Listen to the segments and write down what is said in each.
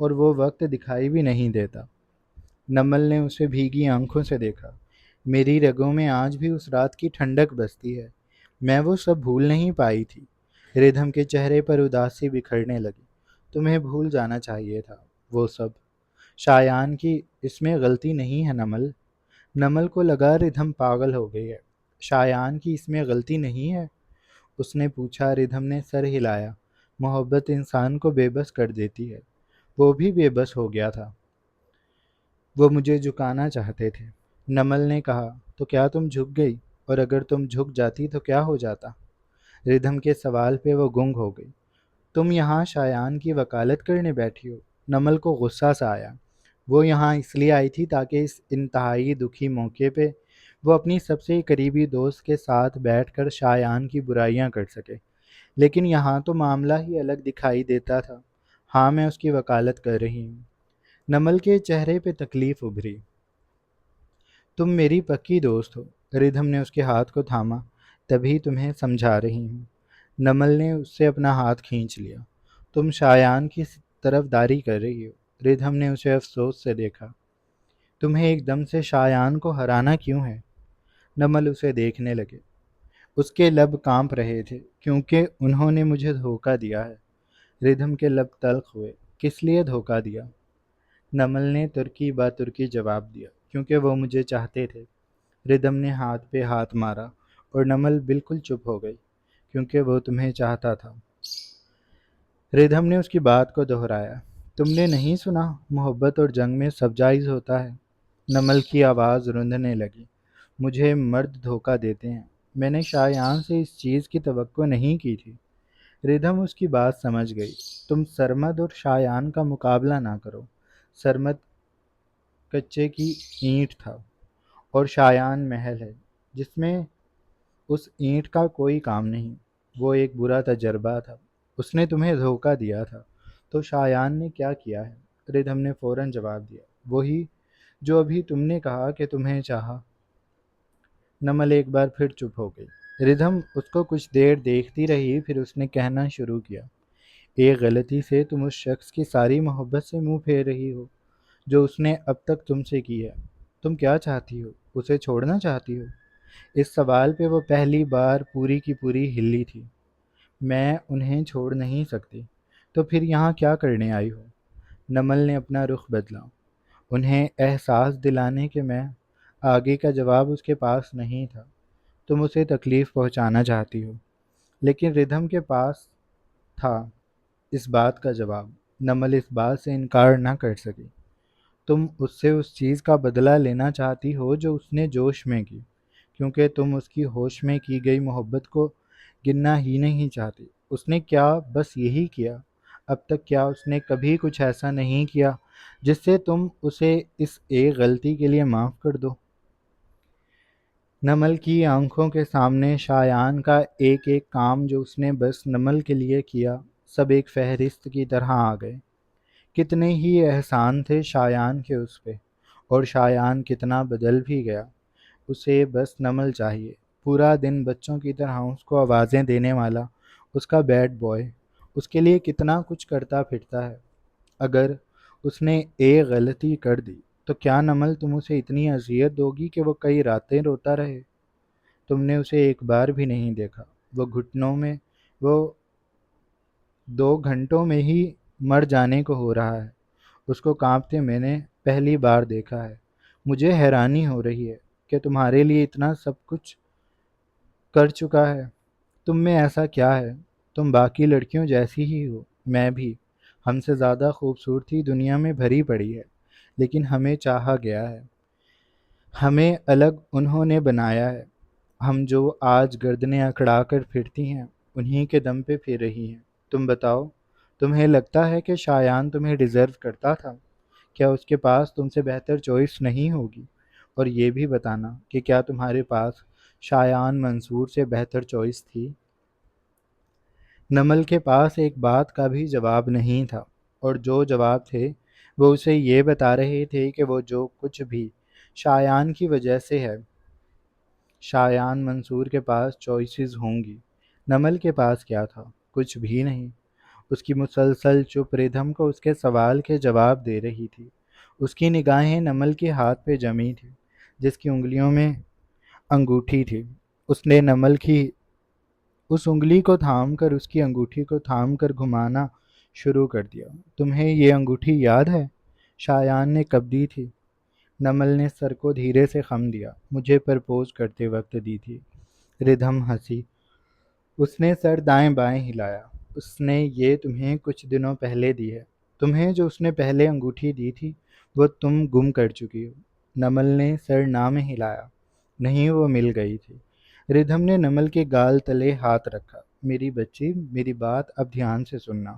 اور وہ وقت دکھائی بھی نہیں دیتا۔ نمل نے اسے بھیگی آنکھوں سے دیکھا۔ میری رگوں میں آج بھی اس رات کی ٹھنڈک بستی ہے، میں وہ سب بھول نہیں پائی تھی۔ ردھم کے چہرے پر اداسی بکھرنے لگی۔ تمہیں بھول جانا چاہیے تھا وہ سب۔ شایان کی اس میں غلطی نہیں ہے نمل۔ نمل کو لگا ردھم پاگل ہو گئی ہے۔ شایان کی اس میں غلطی نہیں ہے؟ اس نے پوچھا۔ ردھم نے سر ہلایا۔ محبت انسان کو بے بس کر دیتی ہے۔ وہ بھی بے بس ہو گیا تھا۔ وہ مجھے جھکانا چاہتے تھے۔ نمل نے کہا۔ تو کیا تم جھک گئی؟ اور اگر تم جھک جاتی تو کیا ہو جاتا؟ ردھم کے سوال پہ وہ گنگ ہو گئی۔ تم یہاں شایان کی وکالت کرنے بیٹھی ہو؟ نمل کو غصہ سا آیا۔ وہ یہاں اس لیے آئی تھی تاکہ اس انتہائی دکھی موقع پہ وہ اپنی سب سے قریبی دوست کے ساتھ بیٹھ کر شایان کی برائیاں کر سکے، لیکن یہاں تو معاملہ ہی الگ دکھائی دیتا تھا۔ ہاں، میں اس کی وکالت کر رہی ہوں۔ نمل کے چہرے پہ تکلیف ابھری۔ تم میری پکی دوست ہو۔ ردھم نے اس کے ہاتھ کو تھاما۔ تبھی تمہیں سمجھا رہی ہوں۔ نمل نے اس سے اپنا ہاتھ کھینچ لیا۔ تم شایان کی طرف داری کر رہی ہو۔ ردھم نے اسے افسوس سے دیکھا۔ تمہیں ایک دم سے شایان کو ہرانا کیوں ہے؟ نمل اسے دیکھنے لگے۔ اس کے لب کانپ رہے تھے کیونکہ انہوں نے مجھے دھوکہ دیا ہے۔ ردھم کے لب تلخ ہوئے۔ کس لیے دھوکہ دیا؟ نمل نے ترکی با ترکی جواب دیا۔ کیونکہ وہ مجھے چاہتے تھے۔ ردھم نے ہاتھ پہ ہاتھ مارا اور نمل بالکل چپ ہو گئی۔ کیونکہ وہ تمہیں چاہتا تھا۔ ردھم نے اس کی بات کو دہرایا۔ تم نے نہیں سنا، محبت اور جنگ میں سب جائز ہوتا ہے۔ نمل کی آواز رندنے لگی۔ مجھے مرد دھوکہ دیتے ہیں۔ میں نے شایان سے اس چیز کی توقع نہیں کی تھی۔ ردھم اس کی بات سمجھ گئی۔ تم سرمد اور شایان کا مقابلہ نہ کرو۔ سرمد کچے کی اینٹ تھا اور شایان محل ہے جس میں اس اینٹ کا کوئی کام نہیں۔ وہ ایک برا تجربہ تھا۔ اس نے تمہیں دھوکہ دیا تھا۔ تو شایان نے کیا کیا ہے؟ ردھم نے فوراً جواب دیا۔ وہی جو ابھی تم نے کہا کہ تمہیں چاہا۔ نمل ایک بار پھر چپ ہو گئی۔ ردھم اس کو کچھ دیر دیکھتی رہی، پھر اس نے کہنا شروع کیا۔ ایک غلطی سے تم اس شخص کی ساری محبت سے منہ پھیر رہی ہو جو اس نے اب تک تم سے کی ہے۔ تم کیا چاہتی ہو؟ اسے چھوڑنا چاہتی ہو؟ اس سوال پہ وہ پہلی بار پوری کی پوری ہلی تھی۔ میں انہیں چھوڑ نہیں سکتی۔ تو پھر یہاں کیا کرنے آئی ہو؟ نمل نے اپنا رخ بدلا۔ انہیں احساس دلانے کہ میں آگے کا جواب اس کے پاس نہیں تھا۔ تم اسے تکلیف پہنچانا چاہتی ہو۔ لیکن ردھم کے پاس تھا اس بات کا جواب۔ نمل اس بات سے انکار نہ کر سکی۔ تم اس سے اس چیز کا بدلہ لینا چاہتی ہو جو اس نے جوش میں کی، کیونکہ تم اس کی ہوش میں کی گئی محبت کو گننا ہی نہیں چاہتی۔ اس نے کیا بس یہی کیا؟ اب تک کیا اس نے کبھی کچھ ایسا نہیں کیا جس سے تم اسے اس ایک غلطی کے لیے معاف کر دو؟ نمل کی آنکھوں کے سامنے شایان کا ایک ایک کام جو اس نے بس نمل کے لیے کیا، سب ایک فہرست کی طرح آ گئے۔ کتنے ہی احسان تھے شایان کے اس پہ، اور شایان کتنا بدل بھی گیا۔ اسے بس نمل چاہیے، پورا دن بچوں کی طرح اس کو آوازیں دینے والا، اس کا بیڈ بوائے، اس کے لیے کتنا کچھ کرتا پھرتا ہے۔ اگر اس نے ایک غلطی کر دی تو کیا نمل تم اسے اتنی اذیت دو گی کہ وہ کئی راتیں روتا رہے؟ تم نے اسے ایک بار بھی نہیں دیکھا۔ وہ گھٹنوں میں، وہ 2 گھنٹوں میں ہی مر جانے کو ہو رہا ہے۔ اس کو کانپتے میں نے پہلی بار دیکھا ہے۔ مجھے حیرانی ہو رہی ہے کہ تمہارے لیے اتنا سب کچھ کر چکا ہے۔ تم میں ایسا کیا ہے؟ تم باقی لڑکیوں جیسی ہی ہو، میں بھی۔ ہم سے زیادہ خوبصورتی دنیا میں بھری پڑی ہے، لیکن ہمیں چاہا گیا ہے۔ ہمیں الگ انہوں نے بنایا ہے۔ ہم جو آج گردنیں اکڑا کر پھرتی ہیں، انہی کے دم پہ پھر رہی ہیں۔ تم بتاؤ، تمہیں لگتا ہے کہ شایان تمہیں ڈیزرو کرتا تھا؟ کیا اس کے پاس تم سے بہتر چوائس نہیں ہوگی؟ اور یہ بھی بتانا کہ کیا تمہارے پاس شایان منصور سے بہتر چوائس تھی؟ نمل کے پاس ایک بات کا بھی جواب نہیں تھا، اور جو جواب تھے وہ اسے یہ بتا رہے تھے کہ وہ جو کچھ بھی شایان کی وجہ سے ہے۔ شایان منصور کے پاس چوائسز ہوں گی۔ نمل کے پاس کیا تھا؟ کچھ بھی نہیں۔ اس کی مسلسل چپ ردھم کو اس کے سوال کے جواب دے رہی تھی۔ اس کی نگاہیں نمل کے ہاتھ پہ جمی تھی جس کی انگلیوں میں انگوٹھی تھی۔ اس نے نمل کی اس انگلی کو تھام کر اس کی انگوٹھی کو تھام کر گھمانا شروع کر دیا۔ تمہیں یہ انگوٹھی یاد ہے؟ شایان نے کب دی تھی؟ نمل نے سر کو دھیرے سے خم دیا۔ مجھے پرپوز کرتے وقت دی تھی۔ ردھم ہنسی۔ اس نے سر دائیں بائیں ہلایا۔ اس نے یہ تمہیں کچھ دنوں پہلے دی ہے۔ تمہیں جو اس نے پہلے انگوٹھی دی تھی وہ تم گم کر چکی ہو۔ نمل نے سر نہ میں ہلایا۔ نہیں، وہ مل گئی تھی۔ ردھم نے نمل کے گال تلے ہاتھ رکھا۔ میری بچی، میری بات اب دھیان سے سننا۔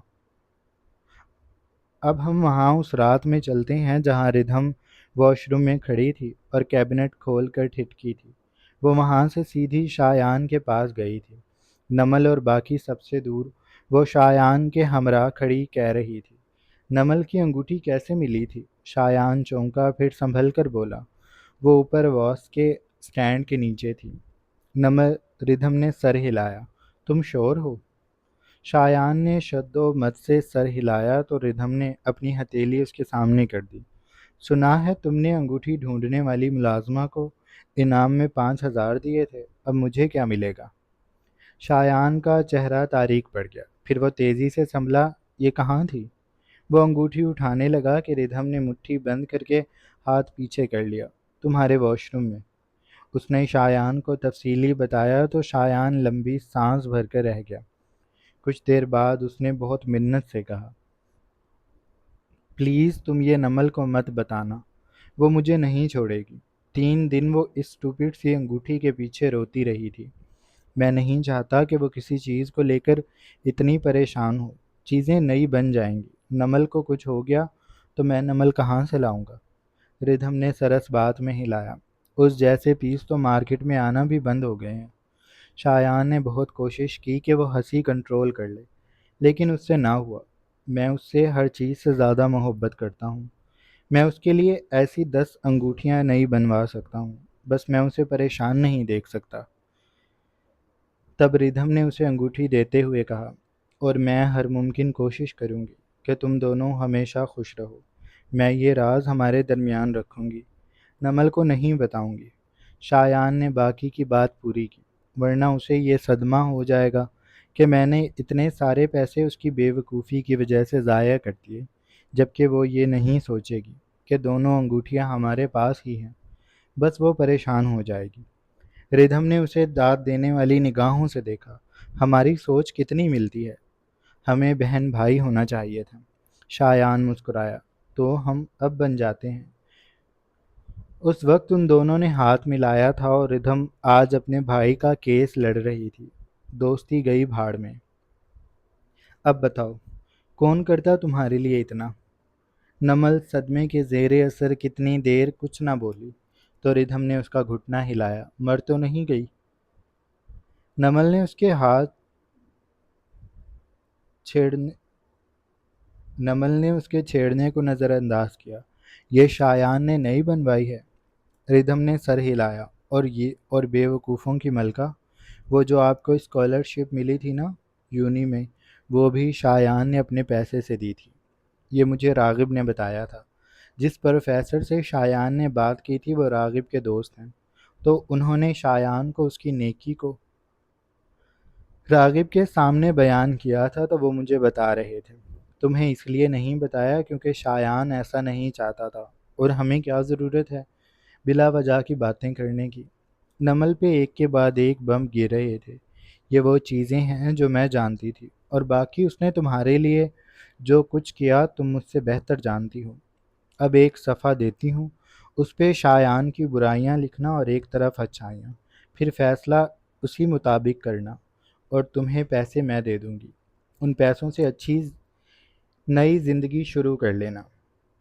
اب ہم وہاں اس رات میں چلتے ہیں جہاں ردھم واش روم میں کھڑی تھی اور کیبنٹ کھول کر ٹھٹکی تھی۔ وہ وہاں سے سیدھی شایان کے پاس گئی تھی۔ نمل اور باقی سب سے دور وہ شایان کے ہمراہ کھڑی کہہ رہی تھی، نمل کی انگوٹھی کیسے ملی تھی؟ شایان چونکا، پھر سنبھل کر بولا، وہ اوپر واس کے سٹینڈ کے نیچے تھی۔ نمل ردھم نے سر ہلایا۔ تم شور ہو؟ شایان نے شد و مت سے سر ہلایا تو ردھم نے اپنی ہتھیلی اس کے سامنے کر دی۔ سنا ہے تم نے انگوٹھی ڈھونڈنے والی ملازمہ کو انعام میں 5,000 دیے تھے، اب مجھے کیا ملے گا؟ شایان کا چہرہ تاریک پڑ گیا۔ پھر وہ تیزی سے سنبھلا۔ یہ کہاں تھی؟ وہ انگوٹھی اٹھانے لگا کہ ردھم نے مٹھی بند کر کے ہاتھ پیچھے کر لیا۔ تمہارے واش روم میں۔ اس نے شایان کو تفصیلی بتایا تو شایان لمبی سانس بھر کر رہ گیا۔ کچھ دیر بعد اس نے بہت منت سے کہا، پلیز تم یہ نمل کو مت بتانا، وہ مجھے نہیں چھوڑے گی۔ 3 دن وہ اس اسٹوپڈ سی انگوٹھی کے پیچھے روتی رہی تھی۔ میں نہیں چاہتا کہ وہ کسی چیز کو لے کر اتنی پریشان ہو۔ چیزیں نئی بن جائیں گی۔ نمل کو کچھ ہو گیا تو میں نمل کہاں سے لاؤں گا؟ ردھم نے سرس بات میں ہلایا۔ اس جیسے پیس تو مارکیٹ میں آنا بھی بند ہو گئے ہیں۔ شایان نے بہت کوشش کی کہ وہ ہنسی کنٹرول کر لے، لیکن اس سے نہ ہوا۔ میں اس سے ہر چیز سے زیادہ محبت کرتا ہوں۔ میں اس کے لیے ایسی 10 انگوٹھیاں نئی بنوا سکتا ہوں، بس میں اسے پریشان نہیں دیکھ سکتا۔ تب ردھم نے اسے انگوٹھی دیتے ہوئے کہا، اور میں ہر ممکن کوشش کروں گی کہ تم دونوں ہمیشہ خوش رہو۔ میں یہ راز ہمارے درمیان رکھوں گی، نمل کو نہیں بتاؤں گی۔ شایان نے باقی کی بات پوری کی، ورنہ اسے یہ صدمہ ہو جائے گا کہ میں نے اتنے سارے پیسے اس کی بے وقوفی کی وجہ سے ضائع کر دیے، جبکہ وہ یہ نہیں سوچے گی کہ دونوں انگوٹھیاں ہمارے پاس ہی ہیں۔ بس وہ پریشان ہو جائے گی۔ ردھم نے اسے داد دینے والی نگاہوں سے دیکھا۔ ہماری سوچ کتنی ملتی ہے، ہمیں بہن بھائی ہونا چاہیے تھا۔ شایان مسکرایا، تو ہم اب بن جاتے ہیں۔ اس وقت ان دونوں نے ہاتھ ملایا تھا اور ردھم آج اپنے بھائی کا کیس لڑ رہی تھی۔ دوستی گئی بھاڑ میں۔ اب بتاؤ، کون کرتا تمہارے لیے اتنا؟ نمل صدمے کے زیر اثر کتنی دیر کچھ نہ بولی، تو ردھم نے اس کا گھٹنا ہلایا۔ مر تو نہیں گئی؟ نمل نے اس کے ہاتھ چھیڑنے چھیڑنے کو نظر انداز کیا۔ یہ شایان نے نئی بنوائی ہے؟ ردھم نے سر ہلایا۔ اور بے وقوفوں کی ملکہ، وہ جو آپ کو اسکالرشپ ملی تھی نا یونی میں، وہ بھی شایان نے اپنے پیسے سے دی تھی۔ یہ مجھے راغب نے بتایا تھا۔ جس پروفیسر سے شایان نے بات کی تھی وہ راغب کے دوست ہیں، تو انہوں نے شایان کو اس کی نیکی کو راغب کے سامنے بیان کیا تھا، تو وہ مجھے بتا رہے تھے۔ تمہیں اس لیے نہیں بتایا کیونکہ شایان ایسا نہیں چاہتا تھا، اور ہمیں کیا ضرورت ہے بلا وجہ کی باتیں کرنے کی؟ نمل پہ ایک کے بعد ایک بم گر رہے تھے۔ یہ وہ چیزیں ہیں جو میں جانتی تھی، اور باقی اس نے تمہارے لیے جو کچھ کیا تم مجھ سے بہتر جانتی ہو۔ اب ایک صفحہ دیتی ہوں، اس پہ شایان کی برائیاں لکھنا اور ایک طرف اچھائیاں، پھر فیصلہ اسی مطابق کرنا، اور تمہیں پیسے میں دے دوں گی۔ ان پیسوں سے اچھی نئی زندگی شروع کر لینا۔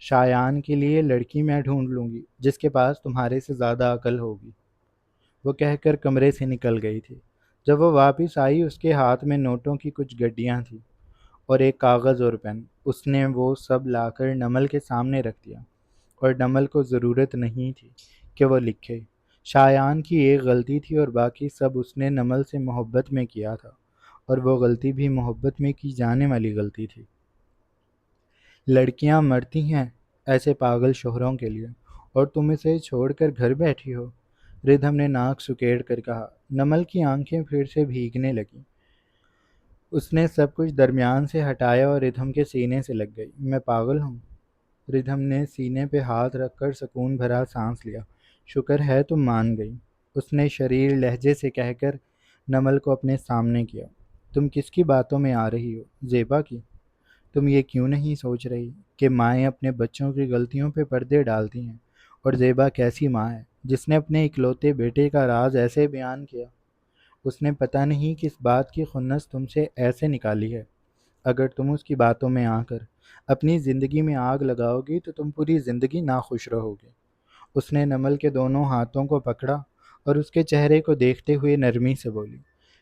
شایان کے لیے لڑکی میں ڈھونڈ لوں گی جس کے پاس تمہارے سے زیادہ عقل ہوگی۔ وہ کہہ کر کمرے سے نکل گئی تھی۔ جب وہ واپس آئی اس کے ہاتھ میں نوٹوں کی کچھ گڈیاں تھیں اور ایک کاغذ اور پین۔ اس نے وہ سب لا کر نمل کے سامنے رکھ دیا، اور نمل کو ضرورت نہیں تھی کہ وہ لکھے۔ شایان کی ایک غلطی تھی اور باقی سب اس نے نمل سے محبت میں کیا تھا، اور وہ غلطی بھی محبت میں کی جانے والی غلطی تھی۔ لڑکیاں مرتی ہیں ایسے پاگل شوہروں کے لیے، اور تم اسے چھوڑ کر گھر بیٹھی ہو۔ ردھم نے ناک سکیڑ کر کہا۔ نمل کی آنکھیں پھر سے بھیگنے لگیں۔ اس نے سب کچھ درمیان سے ہٹایا اور ردھم کے سینے سے لگ گئی۔ میں پاگل ہوں؟ ردھم نے سینے پہ ہاتھ رکھ کر سکون بھرا سانس لیا۔ شکر ہے تم مان گئی، اس نے شریر لہجے سے کہہ کر نمل کو اپنے سامنے کیا۔ تم کس کی باتوں میں آ رہی ہو؟ زیبا کی۔ تم یہ کیوں نہیں سوچ رہی کہ مائیں اپنے بچوں کی غلطیوں پہ پردے ڈالتی ہیں، اور زیبا کیسی ماں ہے جس نے اپنے اکلوتے بیٹے کا راز ایسے بیان کیا؟ اس نے پتہ نہیں کس بات کی خنث تم سے ایسے نکالی ہے۔ اگر تم اس کی باتوں میں آ کر اپنی زندگی میں آگ لگاؤ گی تو تم پوری زندگی ناخوش رہو گی۔ اس نے نمل کے دونوں ہاتھوں کو پکڑا اور اس کے چہرے کو دیکھتے ہوئے نرمی سے بولی۔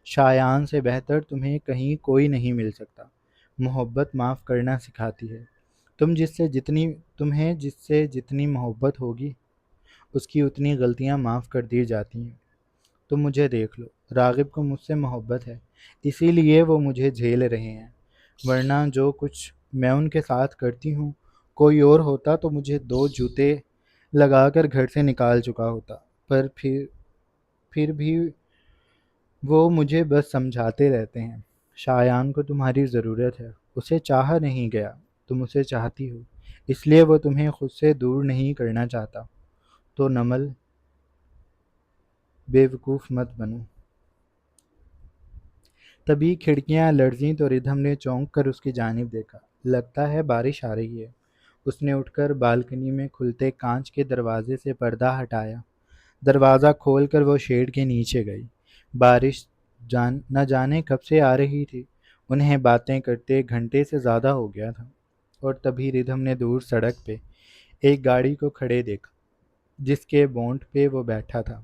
شایان سے بہتر تمہیں کہیں کوئی نہیں مل سکتا۔ محبت معاف کرنا سکھاتی ہے۔ تمہیں جس سے جتنی محبت ہوگی اس کی اتنی غلطیاں معاف کر دی جاتی ہیں۔ تم مجھے دیکھ لو، راغب کو مجھ سے محبت ہے، اسی لیے وہ مجھے جھیل رہے ہیں، ورنہ جو کچھ میں ان کے ساتھ کرتی ہوں کوئی اور ہوتا تو مجھے 2 جوتے لگا کر گھر سے نکال چکا ہوتا، پر پھر بھی وہ مجھے بس سمجھاتے رہتے ہیں۔ شایان کو تمہاری ضرورت ہے، اسے چاہا نہیں گیا، تم اسے چاہتی ہو، اس لیے وہ تمہیں خود سے دور نہیں کرنا چاہتا۔ تو نمل، بے وقوف مت بنو۔ تبھی کھڑکیاں لرزیں تو ردھم نے چونک کر اس کی جانب دیکھا۔ لگتا ہے بارش آ رہی ہے۔ اس نے اٹھ کر بالکنی میں کھلتے کانچ کے دروازے سے پردہ ہٹایا۔ دروازہ کھول کر وہ شیڈ کے نیچے گئی۔ بارش نہ جانے کب سے آ رہی تھی، انہیں باتیں کرتے گھنٹے سے زیادہ ہو گیا تھا، اور تبھی ردھم نے دور سڑک پہ ایک گاڑی کو کھڑے دیکھا جس کے بونٹ پہ وہ بیٹھا تھا۔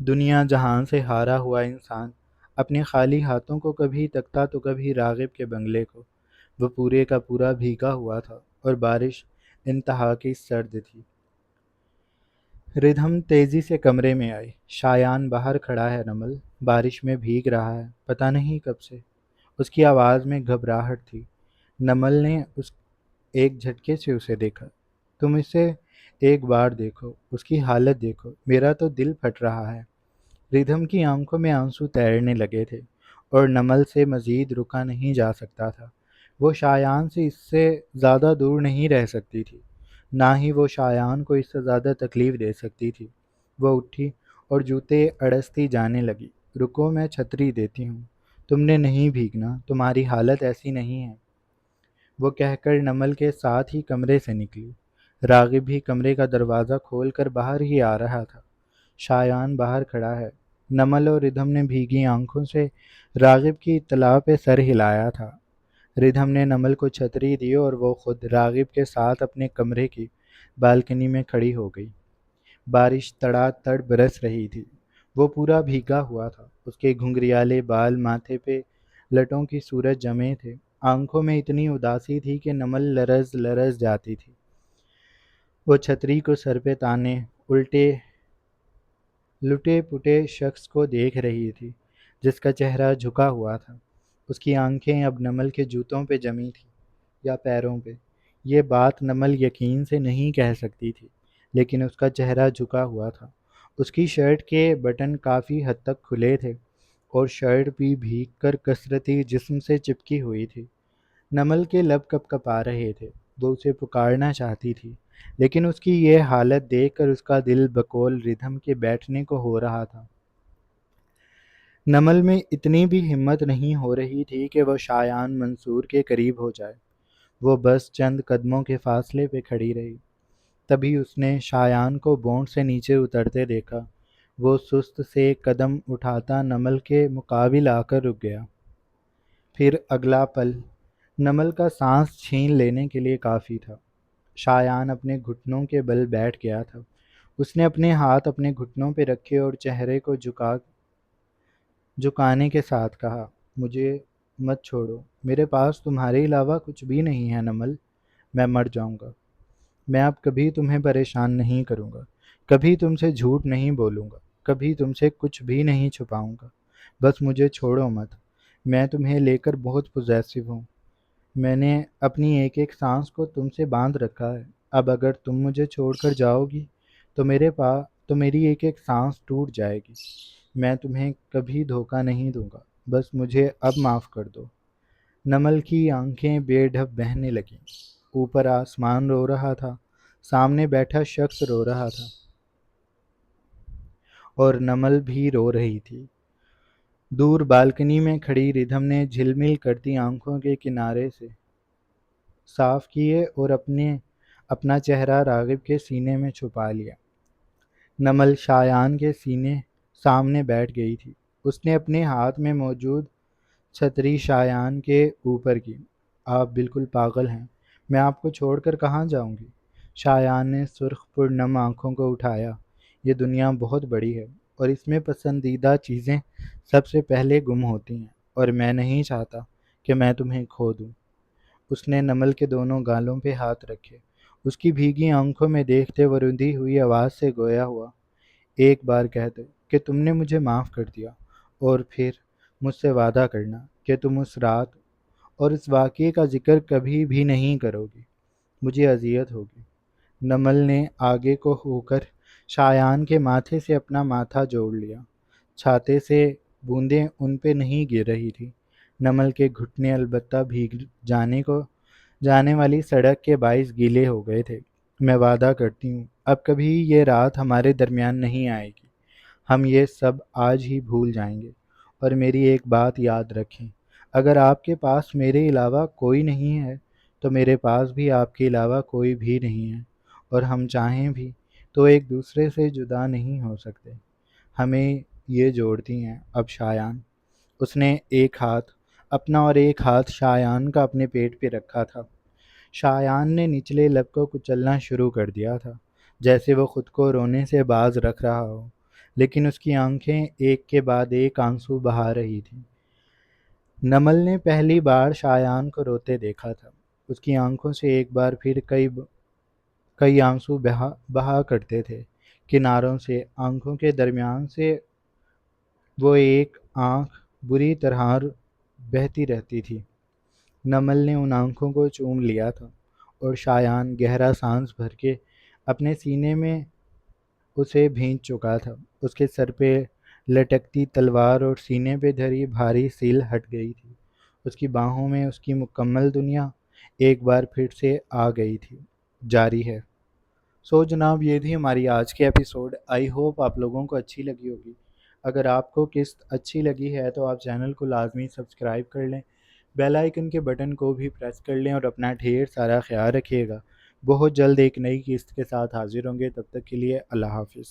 دنیا جہان سے ہارا ہوا انسان اپنے خالی ہاتھوں کو کبھی تکتا تو کبھی راغب کے بنگلے کو۔ وہ پورے کا پورا بھیگا ہوا تھا اور بارش انتہا کی سرد تھی۔ ردھم تیزی سے کمرے میں آئی۔ شایان باہر کھڑا ہے نمل، بارش میں بھیگ رہا ہے، پتہ نہیں کب سے۔ اس کی آواز میں گھبراہٹ تھی۔ نمل نے ایک جھٹکے سے اسے دیکھا۔ تم اسے ایک بار دیکھو، اس کی حالت دیکھو، میرا تو دل پھٹ رہا ہے۔ ردھم کی آنکھوں میں آنسو تیرنے لگے تھے، اور نمل سے مزید رکا نہیں جا سکتا تھا۔ وہ شایان سے اس سے زیادہ دور نہیں رہ سکتی تھی، نہ ہی وہ شایان کو اس سے زیادہ تکلیف دے سکتی تھی۔ وہ اٹھی اور جوتے اڑستی جانے لگی۔ رکو، میں چھتری دیتی ہوں، تم نے نہیں بھیگنا، تمہاری حالت ایسی نہیں ہے۔ وہ کہہ کر نمل کے ساتھ ہی کمرے سے نکلی۔ راغب بھی کمرے کا دروازہ کھول کر باہر ہی آ رہا تھا۔ شایان باہر کھڑا ہے۔ نمل اور ردھم نے بھیگی آنکھوں سے راغب کی اطلاع پہ سر ہلایا تھا۔ ردھم نے نمل کو چھتری دی اور وہ خود راغب کے ساتھ اپنے کمرے کی بالکنی میں کھڑی ہو گئی۔ بارش تڑا تڑ برس رہی تھی۔ وہ پورا بھیگا ہوا تھا، اس کے گھنگریالے بال ماتھے پہ لٹوں کی صورت جمے تھے۔ آنکھوں میں اتنی اداسی تھی کہ نمل لرز لرز جاتی تھی۔ وہ چھتری کو سر پہ تانے لٹے پٹے شخص کو دیکھ رہی تھی جس کا چہرہ جھکا ہوا تھا۔ اس کی آنکھیں اب نمل کے جوتوں پہ جمی تھیں یا پیروں پہ، یہ بات نمل یقین سے نہیں کہہ سکتی تھی، لیکن اس کا چہرہ جھکا ہوا تھا۔ اس کی شرٹ کے بٹن کافی حد تک کھلے تھے اور شرٹ بھی بھیگ کر کثرتی جسم سے چپکی ہوئی تھی۔ نمل کے لب کپ کپا رہے تھے، وہ اسے پکارنا چاہتی تھی، لیکن اس کی یہ حالت دیکھ کر اس کا دل بقول ردھم کے بیٹھنے کو ہو رہا تھا۔ نمل میں اتنی بھی ہمت نہیں ہو رہی تھی کہ وہ شایان منصور کے قریب ہو جائے۔ وہ بس چند قدموں کے فاصلے پہ کھڑی رہی۔ تبھی اس نے شایان کو بونٹ سے نیچے اترتے دیکھا۔ وہ سست سے قدم اٹھاتا نمل کے مقابل آ کر رک گیا۔ پھر اگلا پل نمل کا سانس چھین لینے کے لیے کافی تھا۔ شایان اپنے گھٹنوں کے بل بیٹھ گیا تھا۔ اس نے اپنے ہاتھ اپنے گھٹنوں پہ رکھے اور چہرے کو جھکانے کے ساتھ کہا، مجھے مت چھوڑو، میرے پاس تمہارے علاوہ کچھ بھی نہیں ہے نمل، میں مر جاؤں گا۔ میں اب کبھی تمہیں پریشان نہیں کروں گا، کبھی تم سے جھوٹ نہیں بولوں گا، کبھی تم سے کچھ بھی نہیں چھپاؤں گا، بس مجھے چھوڑو مت۔ میں تمہیں لے کر بہت پوزیسو ہوں۔ میں نے اپنی ایک ایک سانس کو تم سے باندھ رکھا ہے۔ اب اگر تم مجھے چھوڑ کر جاؤ گی تو میری ایک ایک سانس ٹوٹ جائے گی۔ میں تمہیں کبھی دھوکہ نہیں دوں گا، بس مجھے اب معاف کر دو۔ نمل کی آنکھیں بے ڈھب بہنے لگیں۔ اوپر آسمان رو رہا تھا، سامنے بیٹھا شخص رو رہا تھا، اور نمل بھی رو رہی تھی۔ دور بالکنی میں کھڑی ردھم نے جھلمل کرتی آنکھوں کے کنارے سے صاف کیے اور اپنا چہرہ راغب کے سینے میں چھپا لیا۔ نمل شایان کے سامنے بیٹھ گئی تھی۔ اس نے اپنے ہاتھ میں موجود چھتری شایان کے اوپر کی۔ آپ بالکل پاگل ہیں، میں آپ کو چھوڑ کر کہاں جاؤں گی؟ شایان نے سرخ پرنم آنکھوں کو اٹھایا۔ یہ دنیا بہت بڑی ہے اور اس میں پسندیدہ چیزیں سب سے پہلے گم ہوتی ہیں، اور میں نہیں چاہتا کہ میں تمہیں کھو دوں۔ اس نے نمل کے دونوں گالوں پہ ہاتھ رکھے۔ اس کی بھیگی آنکھوں میں دیکھتے وہ رندی ہوئی آواز سے گویا ہوا، ایک بار کہہ دو کہ تم نے مجھے معاف کر دیا، اور پھر مجھ سے وعدہ کرنا کہ تم اس رات اور اس واقعے کا ذکر کبھی بھی نہیں کرو گی۔ مجھے اذیت ہوگی۔ نمل نے آگے کو ہو کر شایان کے ماتھے سے اپنا ماتھا جوڑ لیا۔ چھاتے سے بوندیں ان پہ نہیں گر رہی تھی۔ نمل کے گھٹنے البتہ بھیگ جانے والی سڑک کے باعث گیلے ہو گئے تھے۔ میں وعدہ کرتی ہوں اب کبھی یہ رات ہمارے درمیان نہیں آئے گی۔ ہم یہ سب آج ہی بھول جائیں گے۔ اور میری ایک بات یاد رکھیں، اگر آپ کے پاس میرے علاوہ کوئی نہیں ہے تو میرے پاس بھی آپ کے علاوہ کوئی بھی نہیں ہے، اور ہم چاہیں بھی تو ایک دوسرے سے جدا نہیں ہو سکتے۔ ہمیں یہ جوڑتی ہیں اب شایان۔ اس نے ایک ہاتھ اپنا اور ایک ہاتھ شایان کا اپنے پیٹ پہ رکھا تھا۔ شایان نے نچلے لب کو کچلنا شروع کر دیا تھا، جیسے وہ خود کو رونے سے باز رکھ رہا ہو، لیکن اس کی آنکھیں ایک کے بعد ایک آنسو بہا رہی تھیں۔ نمل نے پہلی بار شایان کو روتے دیکھا تھا۔ اس کی آنکھوں سے ایک بار پھر کئی آنسو بہا کرتے تھے۔ کناروں سے، آنکھوں کے درمیان سے وہ ایک آنکھ بری طرح بہتی رہتی تھی۔ نمل نے ان آنکھوں کو چوم لیا تھا، اور شایان گہرا سانس بھر کے اپنے سینے میں اسے بھینچ چکا تھا۔ اس کے سر پہ لٹکتی تلوار اور سینے پہ دھری بھاری سیل ہٹ گئی تھی۔ اس کی باہوں میں اس کی مکمل دنیا ایک بار پھر سے آ گئی تھی۔ جاری ہے۔ جناب، یہ تھی ہماری آج کی ایپیسوڈ۔ آئی ہوپ آپ لوگوں کو اچھی لگی ہوگی۔ اگر آپ کو قسط اچھی لگی ہے تو آپ چینل کو لازمی سبسکرائب کر لیں، بیل آئیکن کے بٹن کو بھی پریس کر لیں، اور اپنا ڈھیر سارا خیال رکھیے گا۔ بہت جلد ایک نئی قسط کے ساتھ حاضر ہوں گے، تب تک کے لیے اللہ حافظ۔